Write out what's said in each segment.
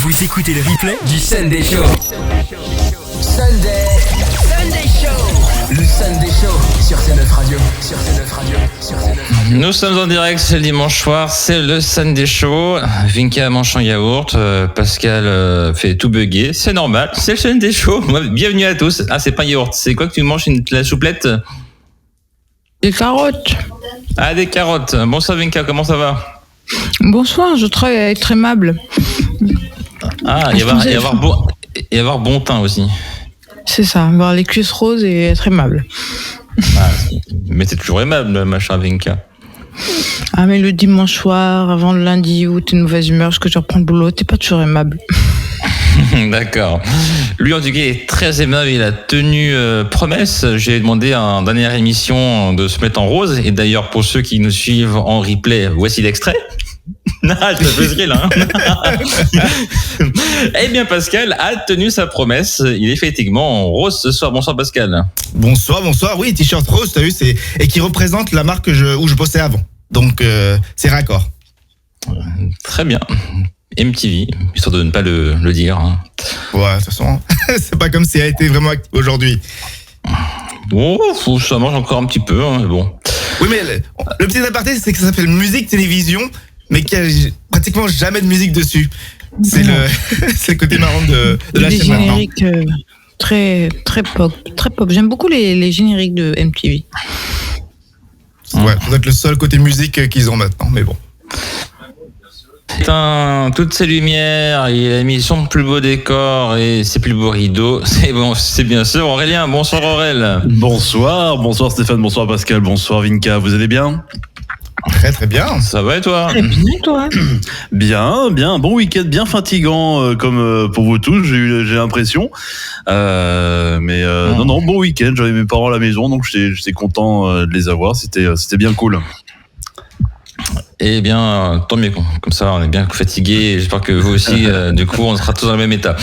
Vous écoutez le replay du Sunday Show. Sunday Show. Le Sunday Show sur C9 Radio. Nous sommes en direct, c'est le dimanche soir, c'est le Sunday Show. Vinka mange un yaourt, Pascal fait tout bugger, c'est normal, c'est le Sunday Show. Bienvenue à tous. Ah, c'est pas un yaourt, c'est quoi que tu manges, la souplette? Des carottes. Ah, des carottes. Bonsoir Vinka, comment ça va? Bonsoir, je travaille à être aimable. Ah, il va y avoir bon teint aussi. C'est ça, avoir les cuisses roses et être aimable. Ah, mais t'es toujours aimable, ma chère Vinka. Ah, mais le dimanche soir, avant le lundi où t'es de mauvaise humeur parce que tu reprends le boulot, t'es pas toujours aimable. D'accord. Lui, en tout cas, est très aimable. Il a tenu promesse. J'ai demandé à une dernière émission de se mettre en rose. Et d'ailleurs, pour ceux qui nous suivent en replay, voici l'extrait. Non, je te fais là. Eh bien, Pascal a tenu sa promesse. Il est effectivement en rose ce soir. Bonsoir, Pascal. Bonsoir. Oui, t-shirt rose, t'as vu, et qui représente la marque où je bossais avant. Donc, c'est raccord. Très bien. MTV, histoire de ne pas le dire. Hein. Ouais, de toute façon, c'est pas comme si elle a été vraiment active aujourd'hui. Oh, ça mange encore un petit peu, hein, mais bon. Oui, mais le petit aparté, c'est que ça s'appelle Musique Télévision, mais qu'il n'y a pratiquement jamais de musique dessus. C'est le côté marrant de la chaîne maintenant. Des génériques très pop. J'aime beaucoup les génériques de MTV. Ouais, ça doit être le seul côté musique qu'ils ont maintenant, mais bon. Toutes ces lumières, il a mis son plus beau décor et ses plus beaux rideaux. C'est bon, c'est bien sûr Aurélien. Bonsoir Aurel. Bonsoir Stéphane, bonsoir Pascal, bonsoir Vinka. Vous allez bien? Très très bien. Ça va et toi? Très bien, toi? Bien. Bon week-end, bien fatigant comme pour vous tous, j'ai l'impression. Non, bon week-end. J'avais mes parents à la maison, donc j'étais content de les avoir. C'était bien cool. Eh bien, tant mieux. Comme ça, on est bien fatigués. J'espère que vous aussi, du coup, on sera tous dans le même état.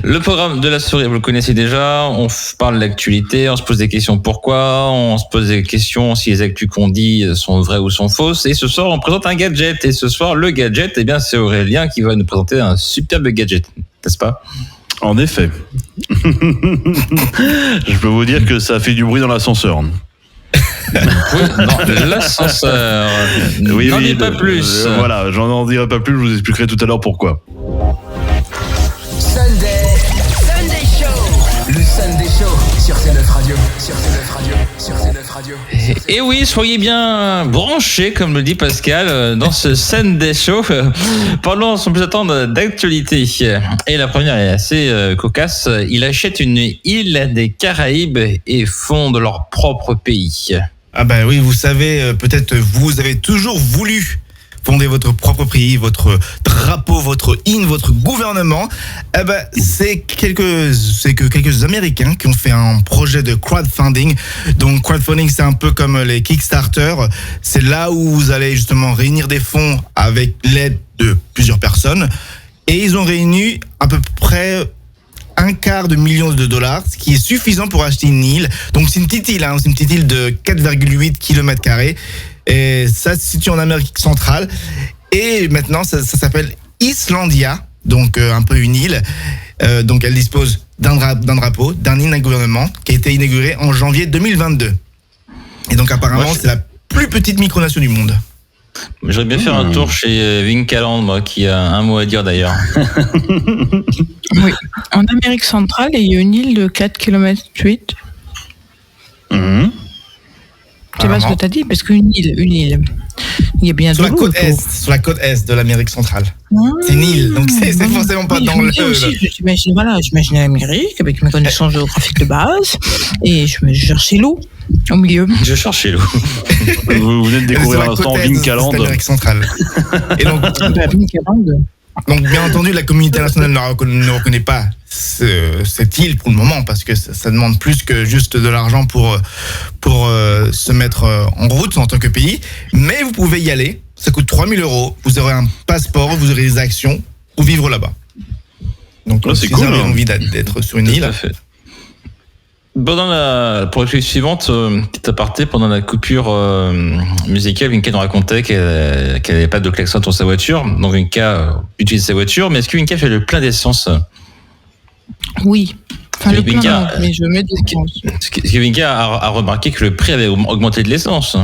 Le programme de la soirée, vous le connaissez déjà. On parle de l'actualité, on se pose des questions pourquoi, on se pose des questions si les actus qu'on dit sont vraies ou sont fausses. Et ce soir, on présente un gadget. Et ce soir, le gadget, eh bien, c'est Aurélien qui va nous présenter un superbe gadget, n'est-ce pas? En effet. Je peux vous dire que ça fait du bruit dans l'ascenseur. Oui, non, l'ascenseur. Oui, n'en dis pas plus. Voilà, j'en dirai pas plus, je vous expliquerai tout à l'heure pourquoi. Sunday Show. Le Sunday Show sur C9 Radio. Et oui, soyez bien branchés, comme le dit Pascal, dans ce Sunday Show. Parlons sans plus attendre d'actualité. Et la première est assez cocasse. Ils achètent une île des Caraïbes et fondent leur propre pays. Ah ben oui, vous savez, peut-être vous avez toujours voulu fonder votre propre pays, votre drapeau, votre hymne, votre gouvernement. Eh ben, c'est quelques Américains qui ont fait un projet de crowdfunding. Donc, crowdfunding, c'est un peu comme les Kickstarter. C'est là où vous allez justement réunir des fonds avec l'aide de plusieurs personnes. Et ils ont réuni à peu près $250 million, ce qui est suffisant pour acheter une île. Donc, c'est une petite île, c'est une petite île de 4,8 km². Et ça se situe en Amérique centrale. Et maintenant, ça s'appelle Islandia, donc un peu une île. Donc elle dispose d'un drapeau, d'un hymne à gouvernement qui a été inauguré en janvier 2022. Et donc apparemment, c'est la plus petite micronation du monde. J'aurais bien faire un tour chez Vinkaland, moi, qui a un mot à dire d'ailleurs. Oui, en Amérique centrale, il y a une île de 4,8 km. C'est pas ce que t'as dit, parce qu'une île. Il y a bien sur la côte est de l'Amérique centrale. C'est une île, donc c'est forcément pas dans le. J'imagine l'Amérique avec mes connaissances géographiques de base, et je cherchais l'eau au milieu. Je cherchais l'eau. Vous venez de découvrir un instant Vinkaland. L'Amérique centrale. Et donc, donc, bien entendu, la communauté internationale ne reconnaît pas cette île pour le moment, parce que ça demande plus que juste de l'argent pour se mettre en route en tant que pays. Mais vous pouvez y aller, ça coûte 3 000 €, vous aurez un passeport, vous aurez des actions pour vivre là-bas. Donc, si vous avez envie d'être sur une île, Pour la suivante, petit aparté, pendant la coupure musicale, Vinka nous racontait qu'elle n'avait pas de klaxon sur sa voiture. Donc Vinka utilise sa voiture, mais est-ce que Vinka fait le plein d'essence? Oui. Enfin, le plein, Vinka, non, mais je mets de l'essence. Est-ce que Vinka a remarqué que le prix avait augmenté de l'essence?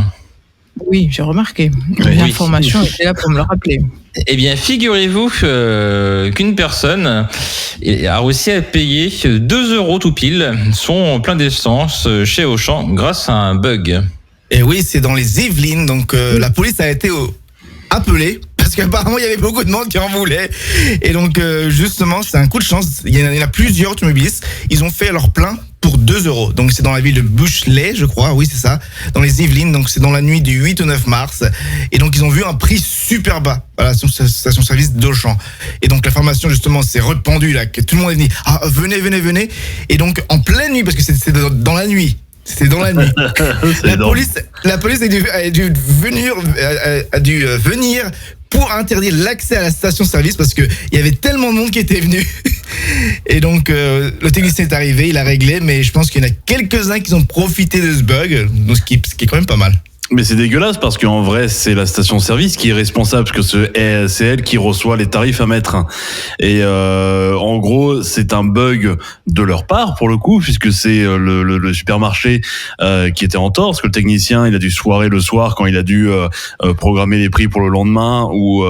Oui, j'ai remarqué. Oui. L'information était là pour me le rappeler. Eh bien, figurez-vous qu'une personne a réussi à payer 2 € tout pile son plein d'essence chez Auchan grâce à un bug. Et oui, c'est dans les Yvelines, donc la police a été appelée parce qu'apparemment il y avait beaucoup de monde qui en voulait. Et donc justement, c'est un coup de chance. Il y en a plusieurs automobilistes. Ils ont fait leur plein pour 2 €. Donc c'est dans la ville de Buchelay, je crois. Oui, c'est ça. Dans les Yvelines. Donc c'est dans la nuit du 8 au 9 mars. Et donc ils ont vu un prix super bas à la station-service d'Auchan. Et donc l'information justement s'est répandue là, que tout le monde est venu. Ah, venez. Et donc en pleine nuit, parce que c'était dans la nuit. C'était dans la nuit. La police a dû venir pour interdire l'accès à la station-service parce que il y avait tellement de monde qui était venu. Et donc le technicien est arrivé, il a réglé, mais je pense qu'il y en a quelques-uns qui ont profité de ce bug, donc ce qui est quand même pas mal. Mais c'est dégueulasse parce qu'en vrai, c'est la station-service qui est responsable parce que c'est elle qui reçoit les tarifs à mettre. Et en gros, c'est un bug de leur part pour le coup, puisque c'est le supermarché qui était en tort, parce que le technicien, il a dû se foirer le soir quand il a dû programmer les prix pour le lendemain, ou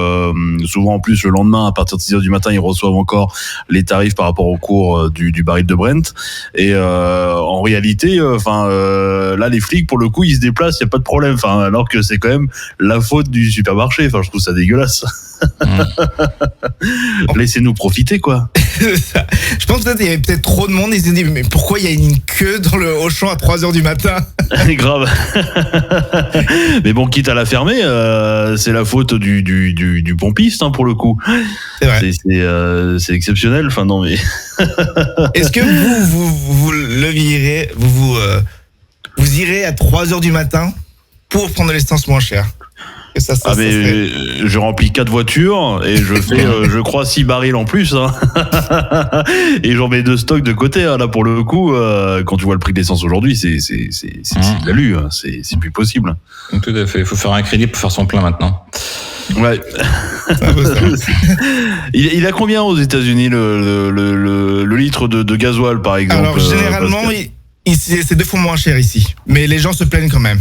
souvent en plus le lendemain, à partir de 6h du matin, ils reçoivent encore les tarifs par rapport au cours du baril de Brent. Et en réalité, là, les flics, pour le coup, ils se déplacent, il n'y a pas de problème. Enfin, alors que c'est quand même la faute du supermarché. Enfin, je trouve ça dégueulasse. Laissez-nous profiter, quoi. Je pense peut-être qu'il y avait peut-être trop de monde. Ils se sont dit, mais pourquoi il y a une queue dans le Auchan à 3h du matin? Grave. Mais bon, quitte à la fermer, c'est la faute du pompiste, hein, pour le coup. C'est vrai. C'est exceptionnel. Enfin, non, mais. Est-ce que vous levirez, vous irez à 3h du matin pour prendre l'essence moins chère? Je remplis 4 voitures et je fais, je crois, 6 barils en plus, hein. Et j'en mets 2 stocks de côté, hein. Là, pour le coup, quand tu vois le prix de l'essence aujourd'hui, c'est de la lue, hein. C'est plus possible. Tout à fait. Il faut faire un crédit pour faire son plein maintenant. Ouais. Il a combien aux États-Unis le litre de gasoil, par exemple? Alors, généralement, c'est 2 fois moins cher ici. Mais les gens se plaignent quand même.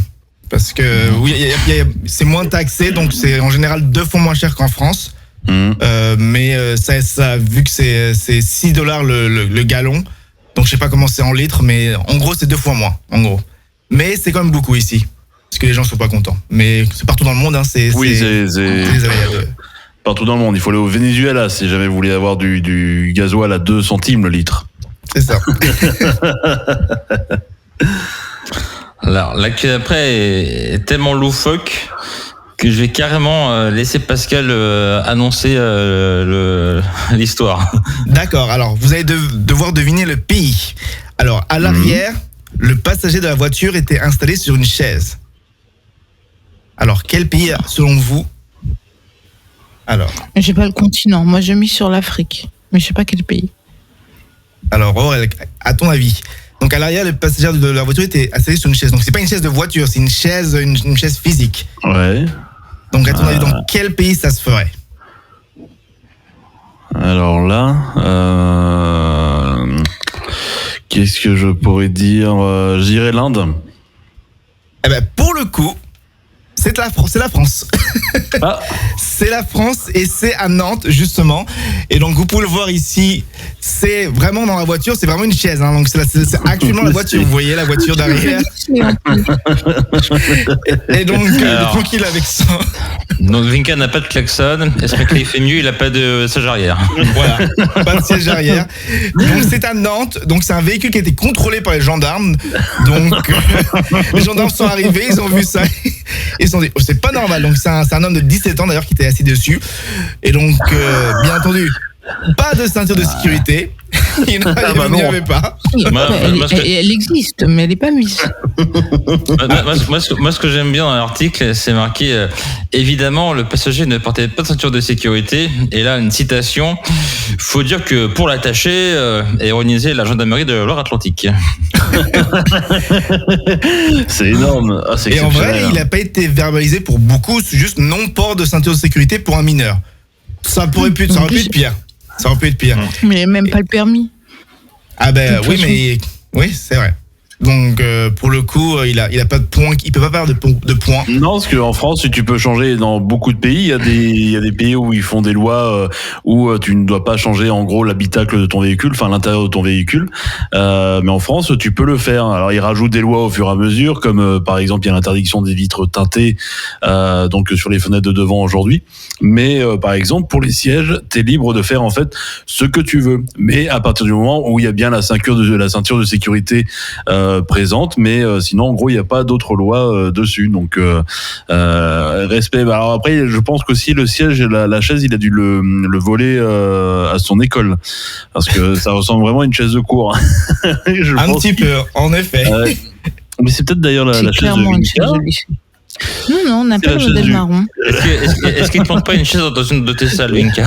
Parce que oui, c'est moins taxé, donc c'est en général 2 fois moins cher qu'en France. Mais ça, vu que c'est 6 $ le gallon, donc je sais pas comment c'est en litres, mais en gros c'est 2 fois moins, en gros. Mais c'est quand même beaucoup ici, parce que les gens sont pas contents. Mais c'est partout dans le monde, hein, c'est partout dans le monde. Il faut aller au Venezuela si jamais vous voulez avoir du gasoil à 2 centimes le litre. C'est ça. Alors, l'actu d'après est tellement loufoque que je vais carrément laisser Pascal annoncer l'histoire. D'accord, alors vous allez devoir deviner le pays. Alors, à l'arrière, le passager de la voiture était installé sur une chaise. Alors, quel pays, selon vous? Alors. J'ai pas le continent. Moi, j'ai mis sur l'Afrique, mais je sais pas quel pays. Alors, Aurel, à ton avis? Donc à l'arrière, le passager de la voiture était installé sur une chaise. Donc c'est pas une chaise de voiture, c'est une chaise physique. Ouais. Donc à ton avis, dans quel pays ça se ferait? Alors là, qu'est-ce que je pourrais dire? Je dirais l'Inde. Eh ben pour le coup, c'est la France. Ah. C'est la France et c'est à Nantes justement. Et donc vous pouvez le voir ici, c'est vraiment dans la voiture, c'est vraiment une chaise. Hein. Donc c'est actuellement la voiture, vous voyez la voiture derrière. Et donc tranquille avec ça. Donc Vinka n'a pas de klaxon, Esprit fait mieux, il a pas de siège arrière. Voilà, pas de siège arrière. Donc c'est à Nantes, donc c'est un véhicule qui a été contrôlé par les gendarmes. Donc les gendarmes sont arrivés, ils ont vu ça. Ils se sont dit, oh, c'est pas normal. Donc c'est un homme de 17 ans d'ailleurs qui était assis dessus. Et donc, bien entendu, pas de ceinture de sécurité. Il n'y non. avait pas. Elle existe, mais elle n'est pas mise. Moi, ce que j'aime bien dans l'article, c'est marqué évidemment, le passager ne portait pas de ceinture de sécurité. Et là, une citation. Faut dire que pour l'attacher, et ironiser la gendarmerie de Loire-Atlantique. C'est énorme. Ah, c'est Et en vrai, exceptionnel. il n'a pas été verbalisé pour beaucoup, c'est juste non-port de ceinture de sécurité pour un mineur. Ça aurait pu être pire. Ça aurait pu être pire. Mais même pas le permis. Ah ben De oui, toute mais oui, c'est vrai. Donc pour le coup, il a pas de points, il peut pas faire de points. Non, parce qu'en France, tu peux changer dans beaucoup de pays. Il y a des pays où ils font des lois où tu ne dois pas changer en gros l'habitacle de ton véhicule, enfin l'intérieur de ton véhicule. Mais en France, tu peux le faire. Alors ils rajoutent des lois au fur et à mesure, comme par exemple il y a l'interdiction des vitres teintées, donc sur les fenêtres de devant aujourd'hui. Mais par exemple pour les sièges, t'es libre de faire en fait ce que tu veux. Mais à partir du moment où il y a bien la ceinture de sécurité présente, mais sinon en gros il n'y a pas d'autres lois dessus, donc respect. Alors après je pense qu'aussi le siège et la chaise il a dû le voler à son école, parce que ça ressemble vraiment à une chaise de cours. Un petit peu, en effet. Mais c'est peut-être d'ailleurs la C'est chaise de clairement une chaise Vinca. de lycée. Non, on n'a C'est pas la le chaise modèle du- marron. Est-ce qu'il ne te manque pas une chaise dans une de tes salles, Vinca?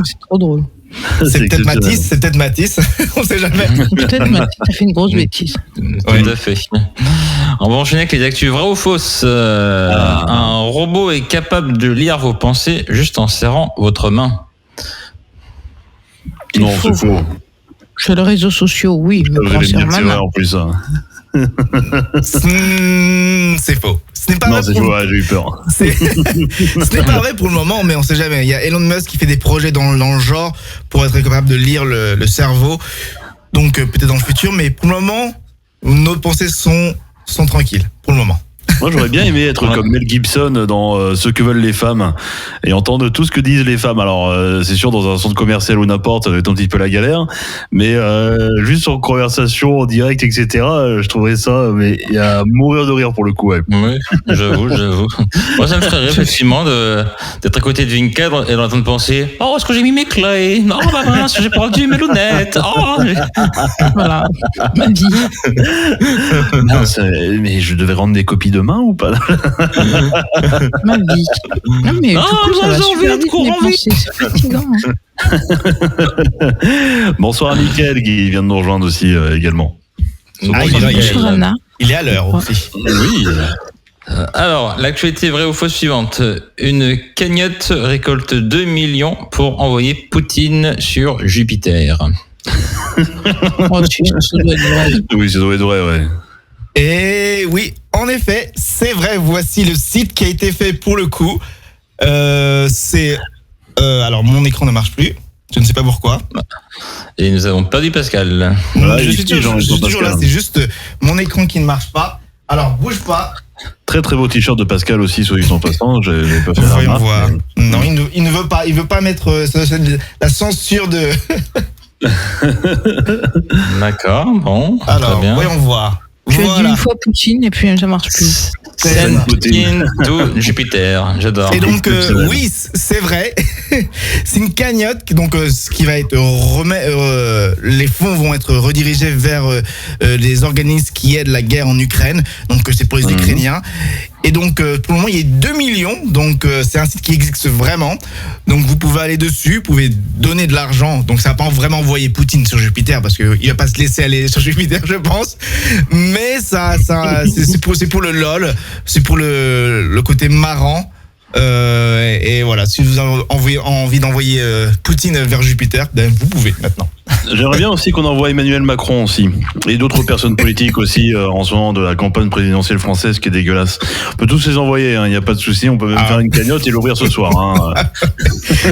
C'est trop drôle. C'est peut-être exceptionnel. Matisse, on sait jamais. Peut-être Mathis a fait une grosse bêtise. Tout à fait. On va enchaîner avec les actus vraies ou fausses. Un robot est capable de lire vos pensées juste en serrant votre main. Non, c'est faux. Sur les réseaux sociaux, oui, mais Vous quand allez me c'est dire que c'est vrai main. en plus. Hein. C'est faux. Ce n'est pas Non, vrai c'est pour faux, ouais, j'ai eu peur. Ce n'est pas vrai pour le moment, mais on sait jamais. Il y a Elon Musk qui fait des projets dans le genre pour être capable de lire le cerveau. Donc peut-être dans le futur, mais pour le moment, nos pensées sont tranquilles. Pour le moment. Moi, j'aurais bien aimé être comme Mel Gibson dans Ce que veulent les femmes et entendre tout ce que disent les femmes. Alors, c'est sûr, dans un centre commercial ou n'importe, ça va être un petit peu la galère, mais juste en conversation, en direct, etc., je trouverais ça mais à mourir de rire pour le coup. Ouais. Oui, j'avoue. Moi, ça me ferait rire, effectivement, d'être à côté de Vinca et d'entendre penser: oh, est-ce que j'ai mis mes clés? Oh, bah mince, j'ai perdu mes lunettes. Oh, Voilà, ma vie. Non, mais je devais rendre des copies demain ou pas? Ma vie. Non, mais Ah, du coup, ça j'ai va envie super de vite, courir mes vite. pensées. C'est fatigant. Hein. Bonsoir Mickaël qui vient de nous rejoindre aussi également. Ah, Bonjour, Anna. Il est à l'heure aussi. Oui. Alors, l'actualité vraie ou fausse suivante. Une cagnotte récolte 2 millions pour envoyer Poutine sur Jupiter. Oh, ça doit être vrai. Oui, ça doit être vrai, ouais. Et oui, en effet, c'est vrai. Voici le site qui a été fait pour le coup. Alors, mon écran ne marche plus. Je ne sais pas pourquoi. Et nous avons perdu Pascal. Voilà, je il suis est toujours, petit, Jean-Christophe là. Pascal. C'est juste mon écran qui ne marche pas. Alors, bouge pas. Très très beau t-shirt de Pascal aussi, soit dit en passant. J'avais pas fait la Voyons remarque. voir. Non, il ne veut pas. Il veut pas mettre la censure de. D'accord, bon, Alors, très bien. voyons voir. Tu as dit Voilà. une fois Poutine et puis ça marche plus. Send Poutine to Jupiter, j'adore. Et donc, Exceptionnel. oui, c'est vrai. C'est une cagnotte. Donc, ce qui va être les fonds vont être redirigés vers les organismes qui aident la guerre en Ukraine. Donc, c'est pour les Ukrainiens. Et donc, pour le moment, il y a 2 millions. Donc, c'est un site qui existe vraiment. Donc, vous pouvez aller dessus, vous pouvez donner de l'argent. Donc, ça va pas vraiment envoyer Poutine sur Jupiter parce qu'il va pas se laisser aller sur Jupiter, je pense. Mais c'est pour le lol, c'est pour le côté marrant. Et voilà, si vous avez envie d'envoyer Poutine vers Jupiter, ben vous pouvez maintenant. J'aimerais bien aussi qu'on envoie Emmanuel Macron aussi. Et d'autres personnes politiques aussi en ce moment de la campagne présidentielle française qui est dégueulasse. On peut tous les envoyer, il n'y a pas de souci. On peut même faire une cagnotte et l'ouvrir ce soir. Hein.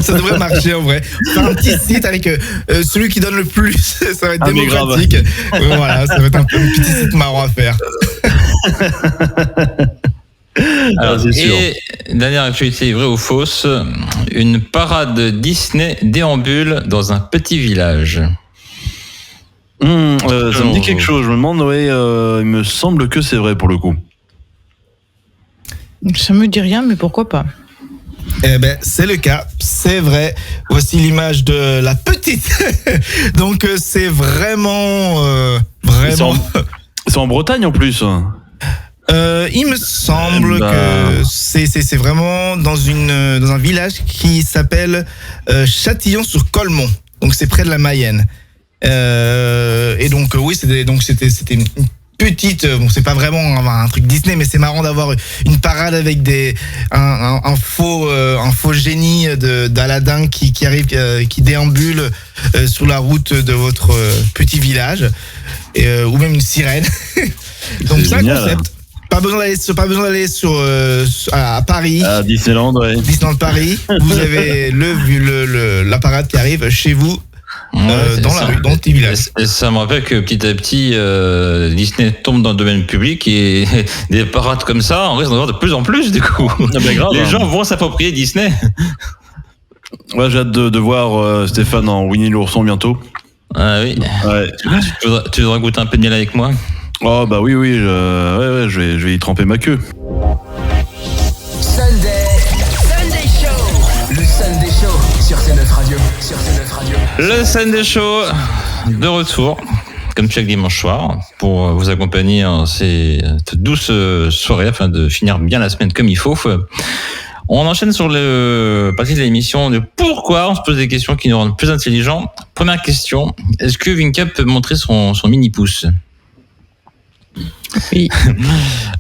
Ça devrait marcher en vrai. Faire un petit site avec celui qui donne le plus, ça va être Ah, mais démocratique. Voilà, ça va être un petit site marrant à faire. Alors, c'est sûr. et dernière actualité vraie ou fausse, une parade Disney déambule dans un petit village. Ça me dit quelque chose. Je me demande, ouais, il me semble que c'est vrai pour le coup. Ça me dit rien, mais pourquoi pas? Eh ben, c'est le cas, c'est vrai. Voici l'image de la petite. Donc, c'est vraiment. C'est en Bretagne en plus. Il me semble que c'est vraiment dans un village qui s'appelle Châtillon-sur-Colmont. Donc, c'est près de la Mayenne. Et donc, oui, c'était une petite, bon, c'est pas vraiment un truc Disney, mais c'est marrant d'avoir une parade avec un faux génie d'Aladin qui arrive, qui déambule sur la route de votre petit village, ou même une sirène. Donc c'est un concept. Pas besoin d'aller à Paris. À Disneyland, ouais. Disneyland Paris. Vous avez la parade qui arrive chez vous. Dans la rue, dans le petit village. Et ça me rappelle que petit à petit, Disney tombe dans le domaine public et des parades comme ça, on risque d'en avoir de plus en plus du coup. Grave, les gens vont s'approprier Disney. Ouais, j'ai hâte de voir Stéphane en Winnie l'ourson bientôt. Ah oui. Ouais. Tu voudras goûter un peu de miel avec moi? Oh bah oui, je vais y tremper ma queue. Sunday Show. Le Sunday Show sur C9 Radio. Le Sunday Show de retour, comme chaque dimanche soir, pour vous accompagner en cette douce soirée afin de finir bien la semaine comme il faut. On enchaîne sur le partie de l'émission de pourquoi on se pose des questions qui nous rendent plus intelligents. Première question, est-ce que Vinka peut montrer son mini-pouce? Oui.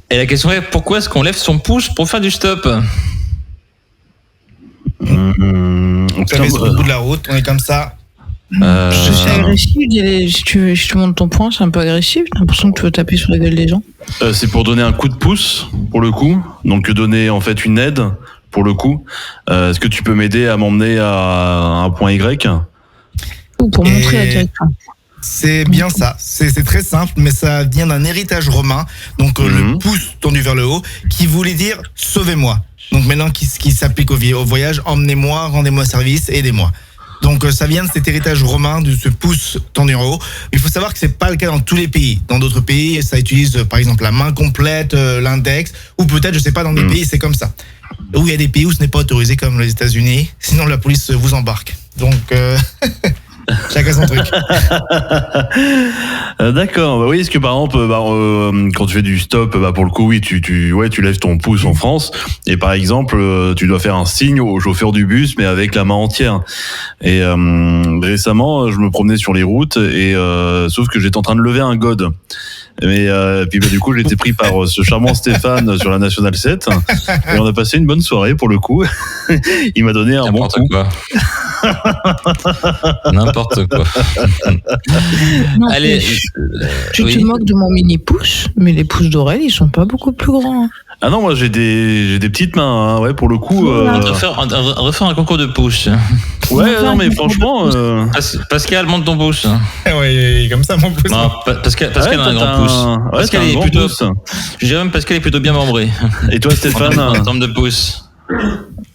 Et la question est, pourquoi est-ce qu'on lève son pouce pour faire du stop? On est sur le bout de la route, on est comme ça. C'est agressif, si tu montes ton poing, c'est un peu agressif. J'ai l'impression que tu veux taper sur la gueule des gens. C'est pour donner un coup de pouce, pour le coup. Donc donner en fait une aide, pour le coup. Est-ce que tu peux m'aider à m'emmener à un point Y? Ou pour montrer la direction. C'est bien ça, c'est très simple, mais ça vient d'un héritage romain, donc le pouce tendu vers le haut, qui voulait dire « sauvez-moi ». Donc maintenant, qui s'applique au voyage, emmenez-moi, rendez-moi service, aidez-moi. Donc ça vient de cet héritage romain, de ce pouce tendu en haut. Il faut savoir que c'est pas le cas dans tous les pays. Dans d'autres pays, ça utilise par exemple la main complète, l'index, ou peut-être, je sais pas, dans des pays, c'est comme ça. Où il y a des pays où ce n'est pas autorisé, comme les États-Unis, sinon la police vous embarque. Donc... chacun son truc. D'accord. Bah oui, est-ce que par exemple, quand tu fais du stop, pour le coup, oui, tu lèves ton pouce en France, et par exemple, tu dois faire un signe au chauffeur du bus, mais avec la main entière. Et récemment, je me promenais sur les routes, et sauf que j'étais en train de lever un god. Mais puis du coup, j'ai été pris par ce charmant Stéphane sur la Nationale 7, et on a passé une bonne soirée pour le coup. Il m'a donné un bon coup. N'importe quoi. Non, Allez, tu te moques de mon mini pouce, mais les pouces d'Aurel, ils sont pas beaucoup plus grands. Ah non, moi j'ai des petites mains, hein, ouais, pour le coup. Refaire un concours de pouces. Ouais, non, mais franchement. Pascal, monte ton pouce. Ouais, comme ça, mon pouce. Non, Pascal a un grand pouce. Ouais, Pascal est plutôt. Je dirais même Pascal est plutôt bien membré. Et toi, Stéphane? En termes de pouces.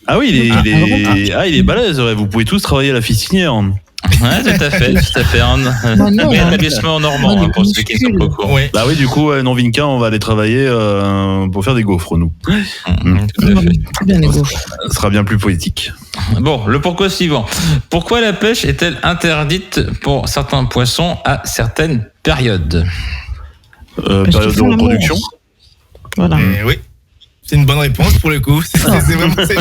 Ah oui, il est balèze, ouais. Vous pouvez tous travailler à la fistinière. Ouais, tout à fait. Un établissement normand, pour ceux qui sont pas au courant. Ouais. Bah oui, du coup, non, Vinka, on va aller travailler pour faire des gaufres, nous. Tout à fait. Très bien, les gaufres. Ça sera bien plus poétique. Bon, le pourquoi suivant. Pourquoi la pêche est-elle interdite pour certains poissons à certaines périodes? Période de reproduction. Voilà. Oui. C'est une bonne réponse pour le coup. C'est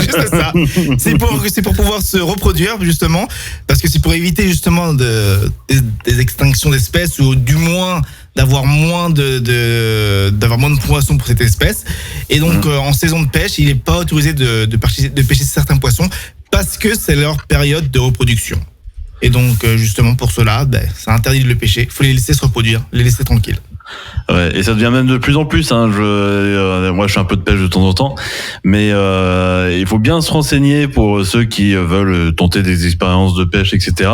juste ça. C'est pour pouvoir se reproduire justement, parce que c'est pour éviter justement des extinctions d'espèces, ou du moins d'avoir moins de poissons pour cette espèce. Et donc en saison de pêche, il n'est pas autorisé de pêcher certains poissons parce que c'est leur période de reproduction. Et donc justement pour cela, c'est interdit de le pêcher. Il faut les laisser se reproduire, les laisser tranquilles. Ouais, et ça devient même de plus en plus. Hein. Moi, je fais un peu de pêche de temps en temps, mais il faut bien se renseigner pour ceux qui veulent tenter des expériences de pêche, etc.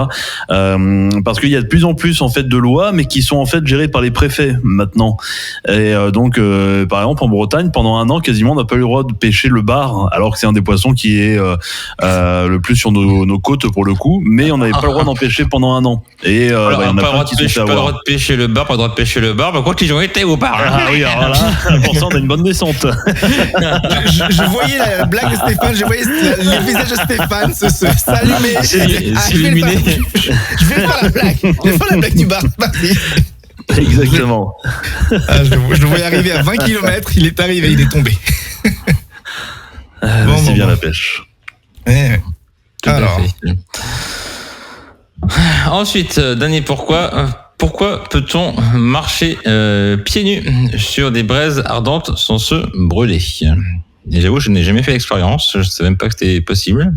Parce qu'il y a de plus en plus en fait de lois, mais qui sont en fait gérées par les préfets maintenant. Et donc, par exemple, en Bretagne, pendant un an, quasiment, on n'a pas eu le droit de pêcher le bar, alors que c'est un des poissons qui est le plus sur nos côtes pour le coup. Mais on n'avait pas le droit d'en pêcher pendon un an. Et Alors, il y en a pas le plein droit qui sont fait pas le droit avoir. de pêcher le bar, pas le droit de pêcher le bar. Par quand ils ont été ou pas. Ah oui, alors là, pour ça, on a une bonne descente. Je voyais la blague de Stéphane, je voyais les visages de Stéphane s'allumer. S'illuminer. Je vais faire la blague. Je vais faire la blague du bar. Vas-y. Exactement. Ah, je le voyais arriver à 20 km, il est arrivé, il est tombé. C'est bien la pêche. Ouais. Tout à Alors. fait. Ensuite, Dany, pourquoi peut-on marcher pieds nus sur des braises ardentes sans se brûler? Et j'avoue, je n'ai jamais fait l'expérience, je ne savais même pas que c'était possible.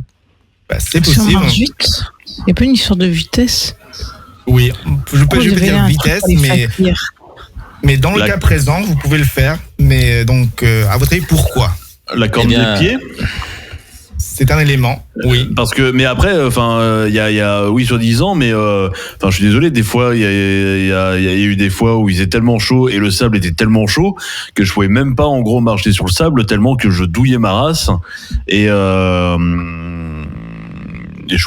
Bah, c'est Parce qu'on possible. marche vite. Il n'y a pas une histoire de vitesse. Oui, je peux Oh, il y pas avait dire un vitesse, truc pour les faire cuire. mais dans le cas présent, vous pouvez le faire. Mais donc, à votre avis, pourquoi? La corde Eh bien, des pieds. C'est un élément, oui. Parce que, mais après, il y a, oui, soi-disant, mais, je suis désolé, des fois, il y a eu des fois où il faisait tellement chaud et le sable était tellement chaud que je pouvais même pas, en gros, marcher sur le sable tellement que je douillais ma race et je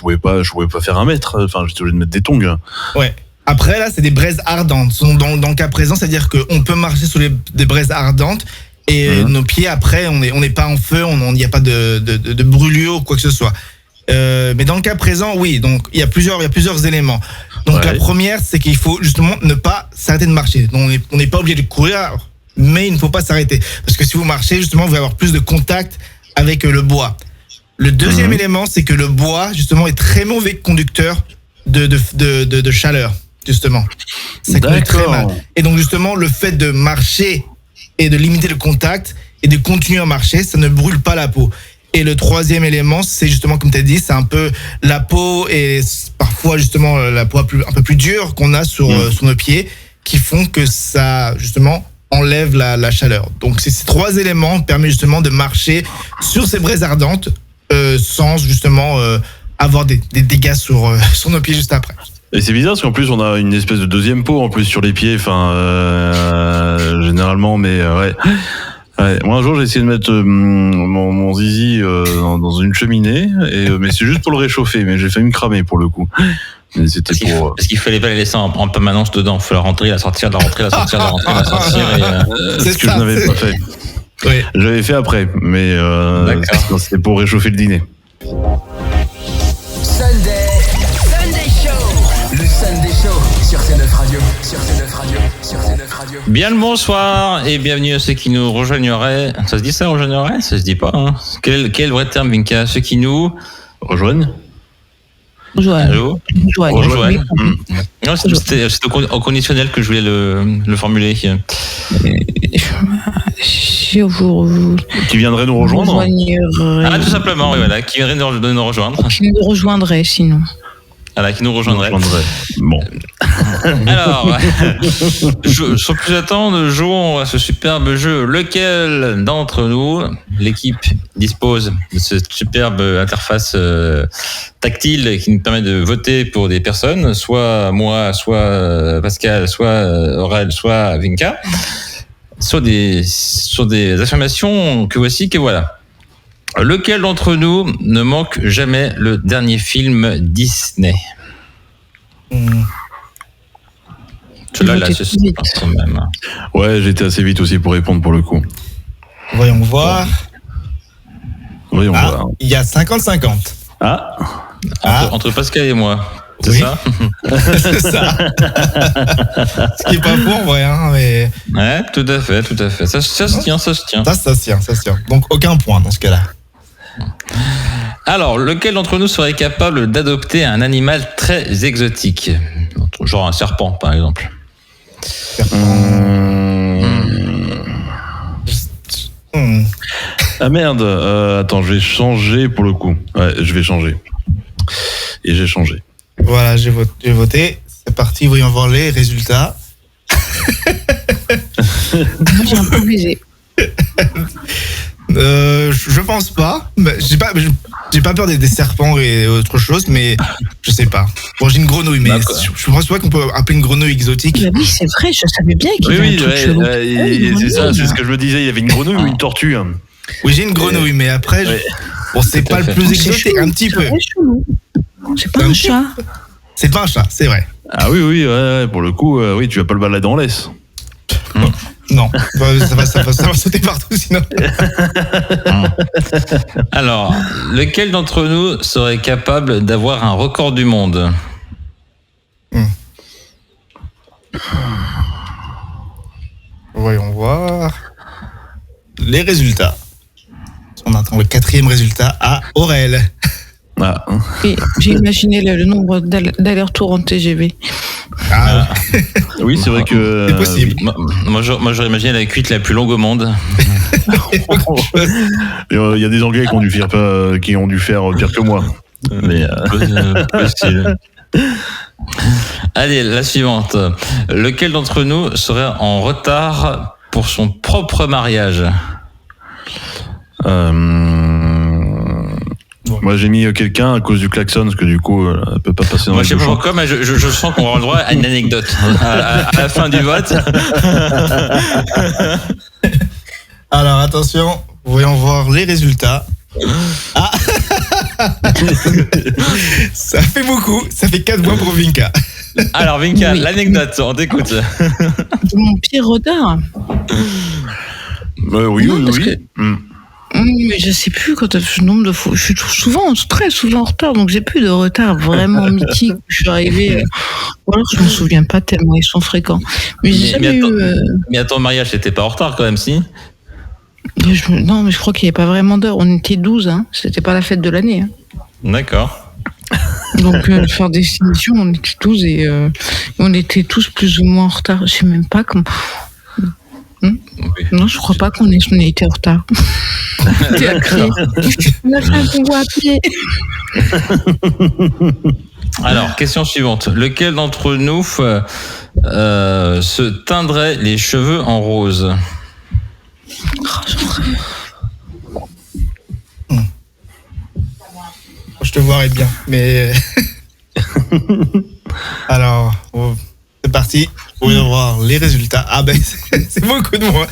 pouvais pas faire 1 mètre. Enfin, j'étais obligé de mettre des tongs. Ouais. Après, là, c'est des braises ardentes. Dans le cas présent, c'est-à-dire qu'on peut marcher sur des braises ardentes et nos pieds, après, on n'est pas en feu, il n'y a pas de brûlure ou quoi que ce soit. Mais dans le cas présent, oui, donc il y a plusieurs éléments. Donc la première, c'est qu'il faut justement ne pas s'arrêter de marcher. Donc, on n'est pas obligé de courir, mais il ne faut pas s'arrêter. Parce que si vous marchez, justement, vous allez avoir plus de contact avec le bois. Le deuxième élément, c'est que le bois, justement, est très mauvais conducteur de chaleur, justement. Ça conduit très mal. Et donc, justement, le fait de marcher et de limiter le contact et de continuer à marcher, ça ne brûle pas la peau. Et le troisième élément, c'est justement, comme tu as dit, c'est un peu la peau et parfois, justement, la peau un peu plus dure qu'on a sur nos pieds qui font que ça, justement, enlève la chaleur. Donc, ces 3 éléments permettent justement de marcher sur ces braises ardentes sans justement avoir des dégâts sur nos pieds juste après. Et c'est bizarre parce qu'en plus on a une espèce de deuxième peau en plus sur les pieds, généralement, mais ouais. Moi un jour j'ai essayé de mettre mon zizi dans une cheminée, mais c'est juste pour le réchauffer, mais j'ai failli me cramer pour le coup. Mais c'était Parce qu'il fallait pas les laisser en permanence dedans, il fallait la rentrer, la sortir, la rentrer, la sortir, la rentrer, la sortir. C'est ce que je n'avais pas fait. Oui. J'avais fait après, mais c'était pour réchauffer le dîner. Sunday Show. Le Sunday Show sur C9 Radio. Bien le bonsoir et bienvenue à ceux qui nous rejoigneraient. Ça se dit ça, rejoignerait? Ça se dit pas, hein. Quel est le vrai terme, Vinka? Ceux qui nous rejoignent? Allô? Rejoignent. Non, c'était au conditionnel que je voulais le formuler. Si vous qui viendrait nous rejoindre? Ah, tout simplement, oui, voilà, qui viendrait nous rejoindre. Qui nous rejoindrait sinon. Voilà, qui nous rejoindrait. Bon. Alors, sans plus attendre, jouons à ce superbe jeu. Lequel d'entre nous, l'équipe, dispose de cette superbe interface tactile qui nous permet de voter pour des personnes, soit moi, soit Pascal, soit Aurel, soit Vinka, sur des affirmations que voici, que voilà. Lequel d'entre nous ne manque jamais le dernier film Disney? Celui-là, c'est quand même. Ouais, j'étais assez vite aussi pour répondre pour le coup. Voyons voir. Voyons voir. Il y a 50-50. Entre Pascal et moi. C'est ça? C'est ça. Ce qui est pas faux en vrai, hein, mais. Ouais, tout à fait. Ça se tient. Ça se tient. Donc aucun point dans ce cas-là. Alors, lequel d'entre nous serait capable d'adopter un animal très exotique? Genre un serpent, par exemple. Ah merde, attends, je vais changer pour le coup. Ouais, je vais changer. Et j'ai changé. Voilà, j'ai voté. C'est parti, voyons voir les résultats. J'ai improvisé. Je pense pas. J'ai pas peur des serpents et autre chose, mais je sais pas. Bon, j'ai une grenouille, mais je pense pas qu'on peut appeler une grenouille exotique. Oui, c'est vrai, je savais bien qu'il y avait un truc chelou. C'est ça, c'est ce que je me disais. Il y avait une grenouille ou une tortue? Oui, j'ai une grenouille, mais après, bon, c'est pas le plus exotique, un petit peu. C'est pas un chat. C'est pas un chat, c'est vrai. Ah oui, ouais, pour le coup, oui, tu vas pas le balader en laisse. Non, ça va sauter partout sinon. Alors, lequel d'entre nous serait capable d'avoir un record du monde? Voyons voir les résultats. On attend le 4e résultat à Aurel. Ah. Et j'ai imaginé le nombre d'allers-retours en TGV. Ah, Oui, c'est vrai que. c'est possible. Moi, j'aurais imaginé la cuite la plus longue au monde. Il y a des Anglais qui ont dû faire pire que moi. Mais Possible. Allez, la suivante. Lequel d'entre nous serait en retard pour son propre mariage? moi, j'ai mis quelqu'un à cause du klaxon, parce que du coup, elle peut pas passer dans Moi, les je sais pas bouchons. pourquoi, mais je sens qu'on aura le droit à une anecdote à la fin du vote. Alors attention, voyons voir les résultats. Ah ça fait beaucoup, ça fait 4 points pour Vinka. Alors, Vinka, Oui. l'anecdote, on t'écoute. De mon pire retard. Oui, Non, parce oui. que- Mm. Mais je sais plus quand le nombre de fois. Je suis très souvent en retard, donc j'ai plus de retard vraiment mythique. Je suis arrivée. Ou alors je m'en souviens pas tellement, ils sont fréquents. Mais j'ai Mais jamais attends. eu. Mais à ton mariage, t'étais pas en retard quand même, si? Non, mais je crois qu'il n'y avait pas vraiment d'heure. On était 12, hein. C'était pas la fête de l'année. Hein. D'accord. Donc, faire des émissions, on était 12 et on était tous plus ou moins en retard. Je sais même pas comment. Oui. Non, je crois pas qu'on ait été en retard. On était à pied. On a fait un convoi à pied. Alors, question suivante. Lequel d'entre nous se teindrait les cheveux en rose? Je te vois bien, mais. Alors, c'est parti. Voyons voir les résultats. Ah ben, c'est beaucoup de moi.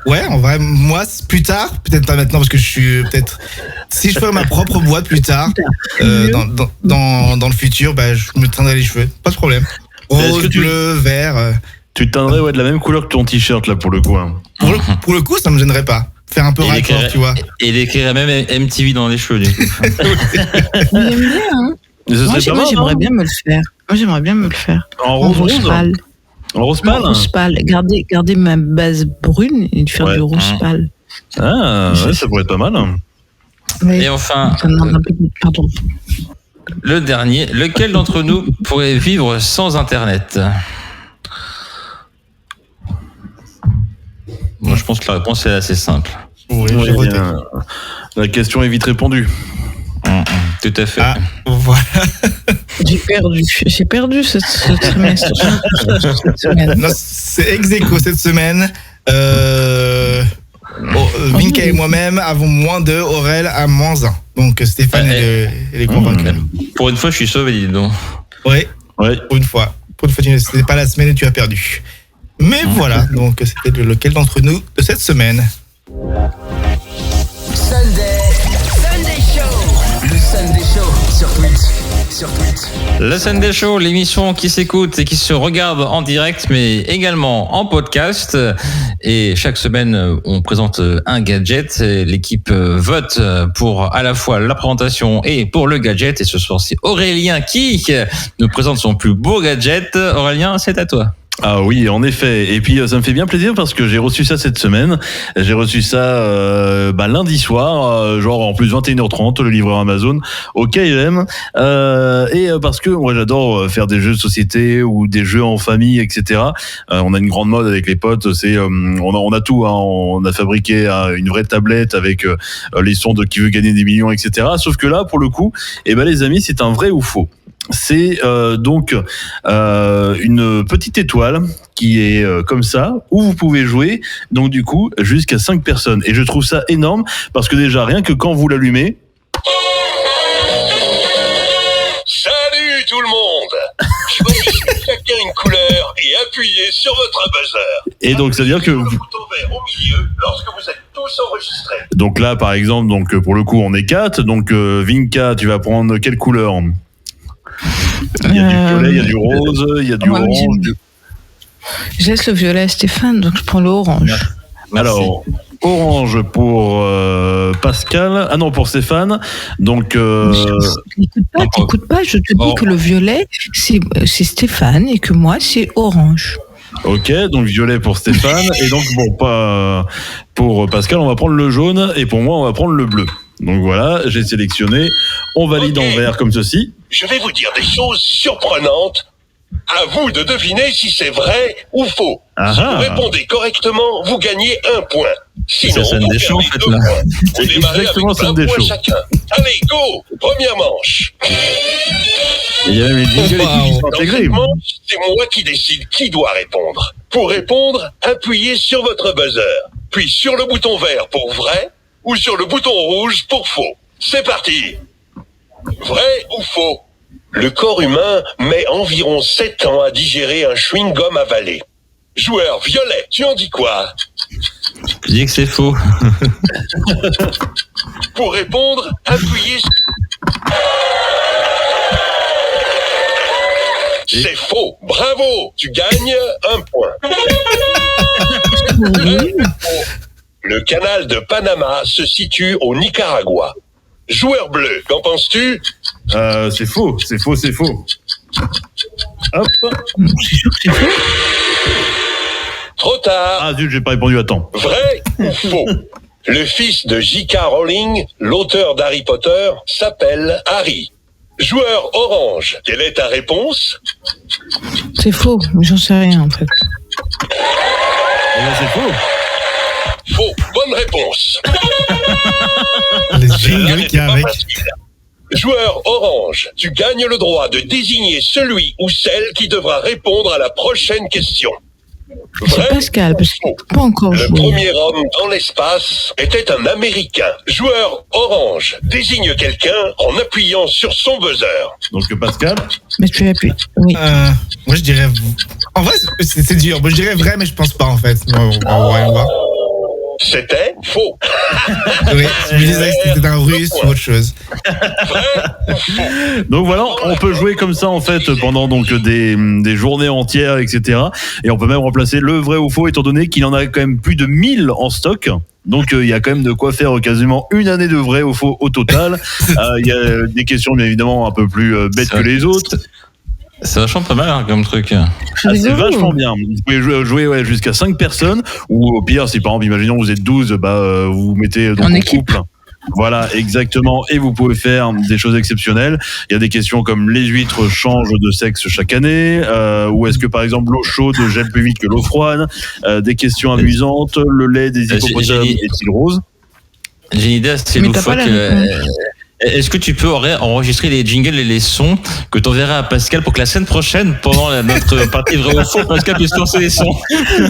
Ouais, en vrai, moi, plus tard, peut-être pas maintenant parce que je suis peut-être. Si je ferais ma propre boîte plus tard, dans le futur, bah, je me teindrais les cheveux. Pas de problème. Est-ce Rose, que tu- bleu, vert. Tu teindrais de la même couleur que ton t-shirt, là, pour le coup. Hein. Pour le coup, ça me gênerait pas. Faire un peu Et raccord, tu vois. Et il écrirait même MTV dans les cheveux, du coup. J'aime bien, hein. Mais ce Moi, serait pas mal, j'aimerais hein. bien me le faire. Moi, j'aimerais bien me le faire. En rose pâle. En rose Non, pâle rose pâle. Garder ma base brune et faire Ouais. du rose pâle. Ah, ouais, ça pourrait être pas mal. Oui. Et enfin, Ça demande un peu de... Pardon. le dernier. Lequel d'entre nous pourrait vivre sans Internet? Moi, je pense que la réponse est assez simple. Oui, Ouais, j'ai voté. la question est vite répondue. Tout à fait. Ah, voilà. J'ai perdu ce trimestre. Cette semaine. Non, c'est ex aequo cette semaine. Vinka et moi-même avons -2, Aurel à -1. Donc Stéphane est les convaincus. Pour une fois, je suis sauvé, dis donc. Oui, Ouais. pour une fois. C'était pas la semaine où tu as perdu. Mais voilà, donc c'était lequel d'entre nous de cette semaine. Sunday Show. Le Sunday Show sur Twitch. Le Sunday Show, l'émission qui s'écoute et qui se regarde en direct, mais également en podcast. Et chaque semaine, on présente un gadget. L'équipe vote pour à la fois la présentation et pour le gadget. Et ce soir, c'est Aurélien qui nous présente son plus beau gadget. Aurélien, c'est à toi. Ah oui, en effet. Et puis ça me fait bien plaisir parce que j'ai reçu ça cette semaine. J'ai reçu ça lundi soir, genre en plus 21h30, le livreur Amazon au KLM. Et parce que moi j'adore faire des jeux de société ou des jeux en famille, etc. On a une grande mode avec les potes. C'est on a tout. Hein. On a fabriqué une vraie tablette avec les sons de Qui veut gagner des millions, etc. Sauf que là, pour le coup, les amis, c'est un vrai ou faux. C'est donc une petite étoile qui est comme ça, où vous pouvez jouer, donc du coup, jusqu'à 5 personnes. Et je trouve ça énorme, parce que déjà, rien que quand vous l'allumez... Salut tout le monde! Choisissez chacun une couleur et appuyez sur votre buzzer. Et donc, c'est-à-dire que... Le bouton vert au milieu lorsque vous êtes tous enregistrés. Donc là, par exemple, donc pour le coup, on est 4. Donc, Vinka, tu vas prendre quelle couleur? Il y a du violet, il y a du rose, il y a du Ouais, orange. Je laisse le violet à Stéphane, donc je prends l'orange. Merci. Alors, orange pour Pascal. Ah non, pour Stéphane. Donc, T'écoutes pas, je te dis que le violet, c'est Stéphane et que moi, c'est orange. ok, donc violet pour Stéphane. Et donc, bon, pas pour Pascal, on va prendre le jaune. Et pour moi, on va prendre le bleu. Donc voilà, j'ai sélectionné. On valide Ok. en vert comme ceci. Je vais vous dire des choses surprenantes. À vous de deviner si c'est vrai ou faux. Ah Si ah. vous répondez correctement, vous gagnez 1 point. Sinon, C'est Scène vous des Champs, perdez en fait, 2 là. points. Vous C'est démarrez exactement avec Scène 20 des points Champs. chacun. Allez, go! Première manche. Et il y a même les jingles et tout qui sont Dans intégrés. cette manche, c'est moi qui décide qui doit répondre. Pour répondre, appuyez sur votre buzzer, puis sur le bouton vert pour vrai ou sur le bouton rouge pour faux. C'est parti. Vrai ou faux? Le corps humain met environ 7 ans à digérer un chewing-gum avalé. Joueur violet, tu en dis quoi? Je dis que c'est faux. Pour répondre, appuyez sur... C'est faux. Bravo, tu gagnes 1 point. Le canal de Panama se situe au Nicaragua. Joueur bleu, qu'en penses-tu? C'est faux, c'est faux, c'est faux. Hop. C'est sûr que c'est faux. Trop tard. Ah zut, j'ai pas répondu à temps. Vrai ou faux? Le fils de J.K. Rowling, l'auteur d'Harry Potter, s'appelle Harry. Joueur orange, quelle est ta réponse? C'est faux, mais j'en sais rien en fait. Eh ben, c'est faux. Faux, bonne réponse. Les Celle-là jingles n'était qu'il y a pas avec. facile. Joueur orange, tu gagnes le droit de désigner celui ou celle qui devra répondre à la prochaine question. C'est Vrai Pascal, parce qu'il n'a pas encore Le joué. premier homme dans l'espace était un Américain. Joueur orange, désigne quelqu'un en appuyant sur son buzzer. Donc Pascal. Mais tu appuies. Oui. Moi, je dirais. En vrai, c'est dur. Moi, je dirais vrai, mais je pense pas, en fait. On va rien voir. C'était faux. Oui, je me disais que c'était un russe ou autre chose. Donc voilà, on peut jouer comme ça en fait pendant donc des journées entières, etc. Et on peut même remplacer le vrai ou faux étant donné qu'il en a quand même plus de 1000 en stock. Donc il y a quand même de quoi faire quasiment une année de vrai ou faux au total. Il y a des questions bien évidemment un peu plus bêtes que les autres. C'est vachement pas mal comme truc. Ah, c'est vachement bien. Vous pouvez jouer ouais, jusqu'à 5 personnes ou au pire si par exemple imaginons vous êtes 12, vous vous mettez donc En en équipe. couple. Voilà, exactement. Et vous pouvez faire des choses exceptionnelles. Il y a des questions comme les huîtres changent de sexe chaque année, ou est-ce que par exemple l'eau chaude gèle plus vite que l'eau froide. Des questions amusantes. Le lait des hippopotames est-il rose? J'ai une idée assez Mais t'as pas loufoque. la réponse. Est-ce que tu peux enregistrer les jingles et les sons que tu enverras à Pascal pour que la semaine prochaine, pendant notre partie vrai ou faux, Pascal puisse lancer les sons?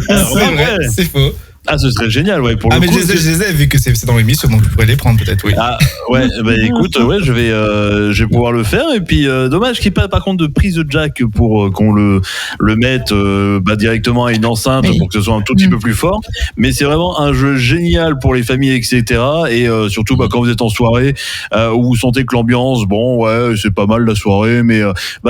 C'est vrai, c'est faux. Ah, ce serait génial, ouais. Pour Ah, le mais coup, je les ai, vu que c'est dans l'émission, donc je pourrais les prendre peut-être, oui. Ah ouais, bah écoute, ouais, je vais pouvoir le faire et puis dommage qu'il n'y ait pas par contre de prise de jack pour qu'on le mette directement à une enceinte Oui. pour que ce soit un tout petit peu plus fort. Mais c'est vraiment un jeu génial pour les familles, etc. Et surtout quand vous êtes en soirée où vous sentez que l'ambiance, bon ouais, c'est pas mal la soirée, mais